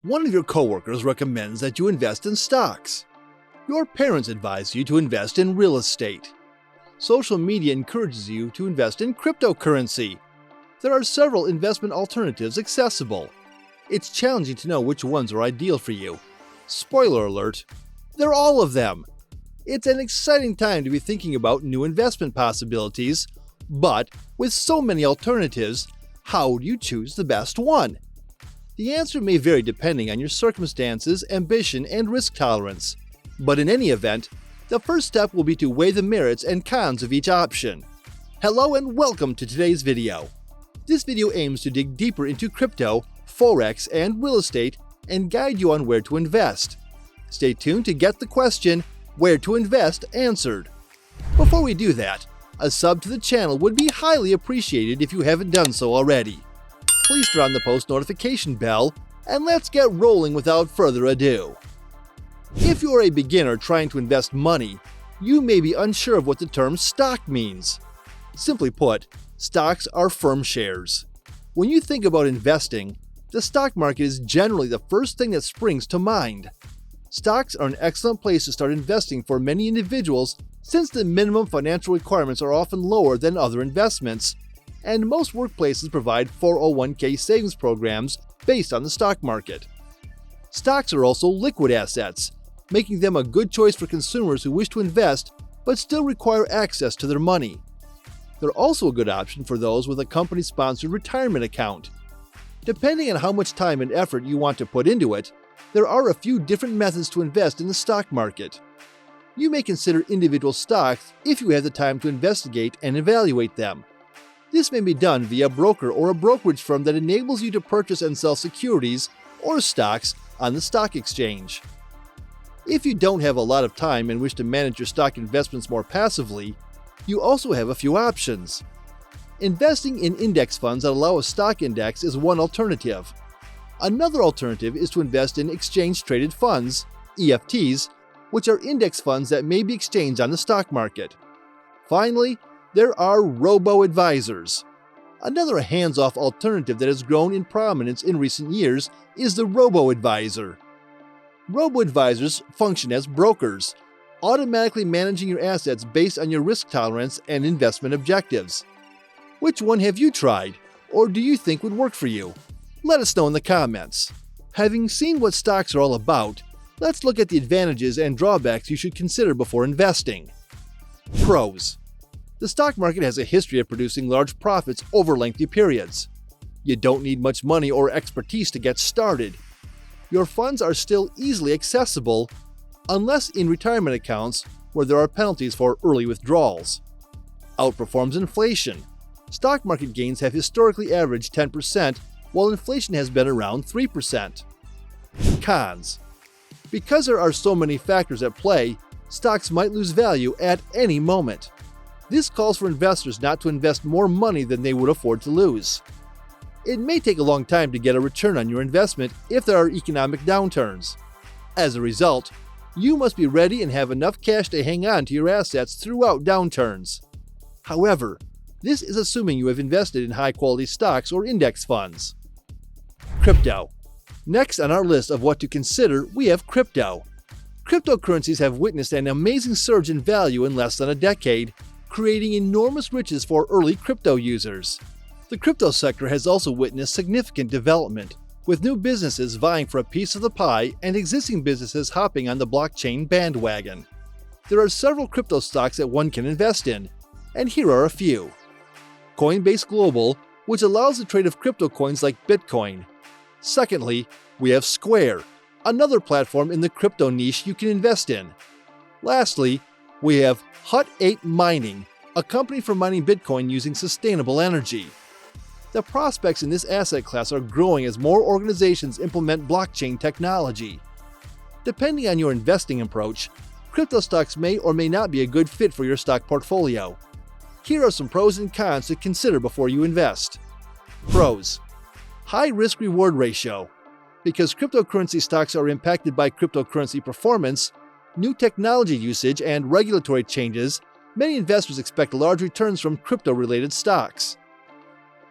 One of your coworkers recommends that you invest in stocks. Your parents advise you to invest in real estate. Social media encourages you to invest in cryptocurrency. There are several investment alternatives accessible. It's challenging to know which ones are ideal for you. Spoiler alert, they're all of them. It's an exciting time to be thinking about new investment possibilities, but with so many alternatives, how do you choose the best one? The answer may vary depending on your circumstances, ambition, and risk tolerance. But in any event, the first step will be to weigh the merits and cons of each option. Hello and welcome to today's video. This video aims to dig deeper into crypto, forex, and real estate and guide you on where to invest. Stay tuned to get the question, where to invest, answered. Before we do that, a sub to the channel would be highly appreciated if you haven't done so already. Please turn on the post notification bell, and let's get rolling without further ado. If you're a beginner trying to invest money, you may be unsure of what the term stock means. Simply put, stocks are firm shares. When you think about investing, the stock market is generally the first thing that springs to mind. Stocks are an excellent place to start investing for many individuals since the minimum financial requirements are often lower than other investments, and most workplaces provide 401k savings programs based on the stock market. Stocks are also liquid assets, making them a good choice for consumers who wish to invest but still require access to their money. They're also a good option for those with a company-sponsored retirement account. Depending on how much time and effort you want to put into it, there are a few different methods to invest in the stock market. You may consider individual stocks if you have the time to investigate and evaluate them. This may be done via a broker or a brokerage firm that enables you to purchase and sell securities or stocks on the stock exchange. If you don't have a lot of time and wish to manage your stock investments more passively, you also have a few options. Investing in index funds that allow a stock index is one alternative. Another alternative is to invest in exchange-traded funds, EFTs, which are index funds that may be exchanged on the stock market. Finally, there are robo-advisors. Another hands-off alternative that has grown in prominence in recent years is the robo-advisor. Robo-advisors function as brokers, automatically managing your assets based on your risk tolerance and investment objectives. Which one have you tried, or do you think would work for you? Let us know in the comments. Having seen what stocks are all about, let's look at the advantages and drawbacks you should consider before investing. Pros. The stock market has a history of producing large profits over lengthy periods. You don't need much money or expertise to get started. Your funds are still easily accessible, unless in retirement accounts where there are penalties for early withdrawals. Outperforms inflation. Stock market gains have historically averaged 10%, while inflation has been around 3%. Cons. Because there are so many factors at play, stocks might lose value at any moment. This calls for investors not to invest more money than they would afford to lose. It may take a long time to get a return on your investment if there are economic downturns. As a result, you must be ready and have enough cash to hang on to your assets throughout downturns. However, this is assuming you have invested in high-quality stocks or index funds. Crypto. Next on our list of what to consider, we have crypto. Cryptocurrencies have witnessed an amazing surge in value in less than a decade, creating enormous riches for early crypto users. The crypto sector has also witnessed significant development, with new businesses vying for a piece of the pie and existing businesses hopping on the blockchain bandwagon. There are several crypto stocks that one can invest in, and here are a few. Coinbase Global, which allows the trade of crypto coins like Bitcoin. Secondly, we have Square, another platform in the crypto niche you can invest in. Lastly, we have Hut 8 Mining, a company for mining Bitcoin using sustainable energy. The prospects in this asset class are growing as more organizations implement blockchain technology. Depending on your investing approach, crypto stocks may or may not be a good fit for your stock portfolio. Here are some pros and cons to consider before you invest. Pros. High risk-reward ratio. Because cryptocurrency stocks are impacted by cryptocurrency performance, new technology usage, and regulatory changes, many investors expect large returns from crypto-related stocks.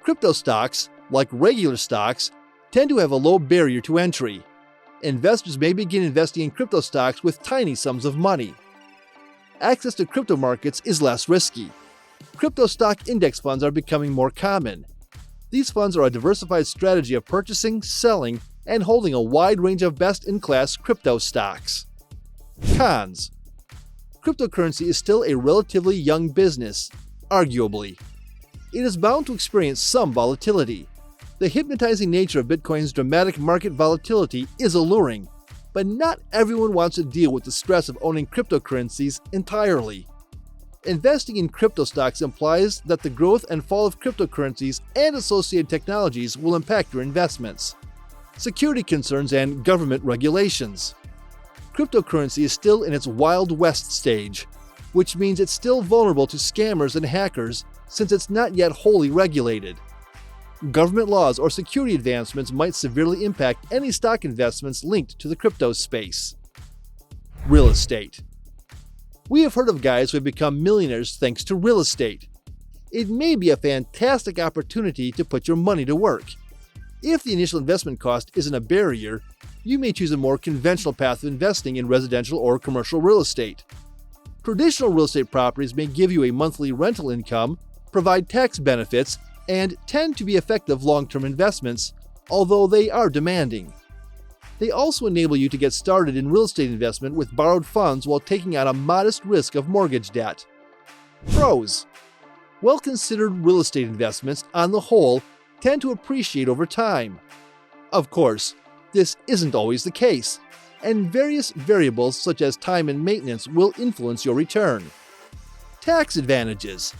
Crypto stocks, like regular stocks, tend to have a low barrier to entry. Investors may begin investing in crypto stocks with tiny sums of money. Access to crypto markets is less risky. Crypto stock index funds are becoming more common. These funds are a diversified strategy of purchasing, selling, and holding a wide range of best-in-class crypto stocks. Cons: cryptocurrency is still a relatively young business, arguably. It is bound to experience some volatility. The hypnotizing nature of Bitcoin's dramatic market volatility is alluring, but not everyone wants to deal with the stress of owning cryptocurrencies entirely. Investing in crypto stocks implies that the growth and fall of cryptocurrencies and associated technologies will impact your investments. Security concerns and government regulations. Cryptocurrency is still in its Wild West stage, which means it's still vulnerable to scammers and hackers since it's not yet wholly regulated. Government laws or security advancements might severely impact any stock investments linked to the crypto space. Real estate. We have heard of guys who have become millionaires thanks to real estate. It may be a fantastic opportunity to put your money to work. If the initial investment cost isn't a barrier, you may choose a more conventional path of investing in residential or commercial real estate. Traditional real estate properties may give you a monthly rental income, provide tax benefits, and tend to be effective long-term investments, although they are demanding. They also enable you to get started in real estate investment with borrowed funds while taking on a modest risk of mortgage debt. Pros: well-considered real estate investments, on the whole, tend to appreciate over time. Of course, this isn't always the case, and various variables such as time and maintenance will influence your return. Tax advantages.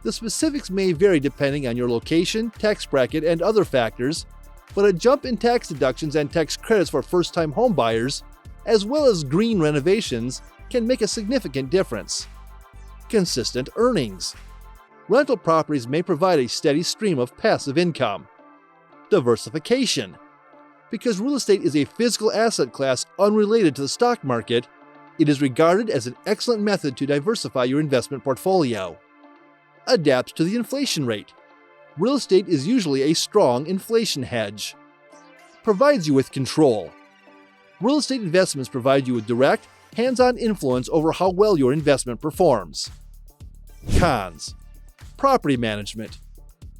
The specifics may vary depending on your location, tax bracket, and other factors, but a jump in tax deductions and tax credits for first-time home buyers, as well as green renovations, can make a significant difference. Consistent earnings. Rental properties may provide a steady stream of passive income. Diversification. Because real estate is a physical asset class unrelated to the stock market, it is regarded as an excellent method to diversify your investment portfolio. Adapts to the inflation rate. Real estate is usually a strong inflation hedge. Provides you with control. Real estate investments provide you with direct, hands-on influence over how well your investment performs. Cons: property management.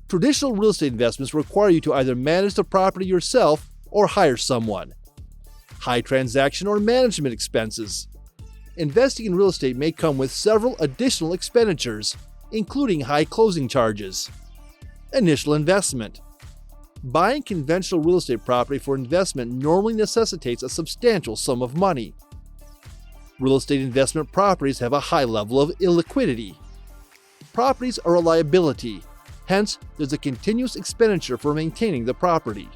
Traditional real estate investments require you to either manage the property yourself or hire someone. High transaction or management expenses. Investing in real estate may come with several additional expenditures, including high closing charges. Initial investment. Buying conventional real estate property for investment normally necessitates a substantial sum of money. Real estate investment properties have a high level of illiquidity. Properties are a liability, hence there's a continuous expenditure for maintaining the property.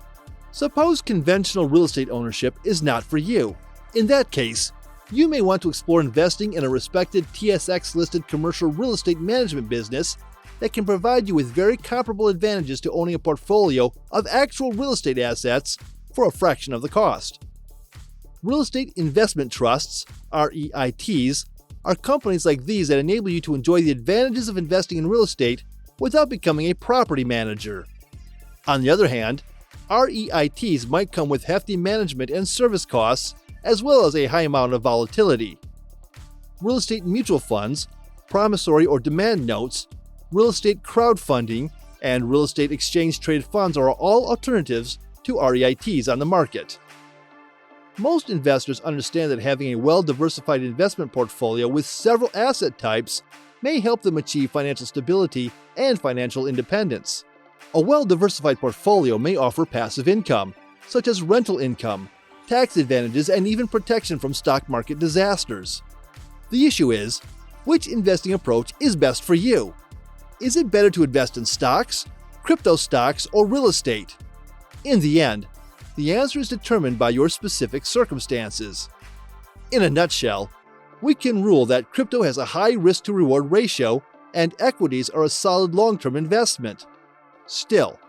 Suppose conventional real estate ownership is not for you. In that case, you may want to explore investing in a respected TSX-listed commercial real estate management business that can provide you with very comparable advantages to owning a portfolio of actual real estate assets for a fraction of the cost. Real estate investment trusts, REITs, are companies like these that enable you to enjoy the advantages of investing in real estate without becoming a property manager. On the other hand, REITs might come with hefty management and service costs, as well as a high amount of volatility. Real estate mutual funds, promissory or demand notes, real estate crowdfunding, and real estate exchange-traded funds are all alternatives to REITs on the market. Most investors understand that having a well-diversified investment portfolio with several asset types may help them achieve financial stability and financial independence. A well-diversified portfolio may offer passive income, such as rental income, tax advantages, and even protection from stock market disasters. The issue is, which investing approach is best for you? Is it better to invest in stocks, crypto stocks, or real estate? In the end, the answer is determined by your specific circumstances. In a nutshell, we can rule that crypto has a high risk-to-reward ratio and equities are a solid long-term investment. Still,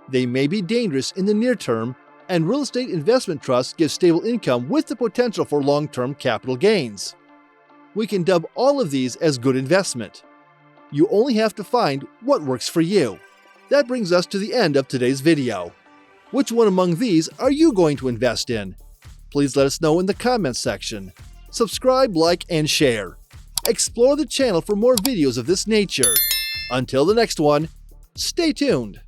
they may be dangerous in the near term, and real estate investment trusts give stable income with the potential for long-term capital gains. We can dub all of these as good investment. You only have to find what works for you. That brings us to the end of today's video. Which one among these are you going to invest in? Please let us know in the comments section. Subscribe, like, and share. Explore the channel for more videos of this nature. Until the next one, stay tuned.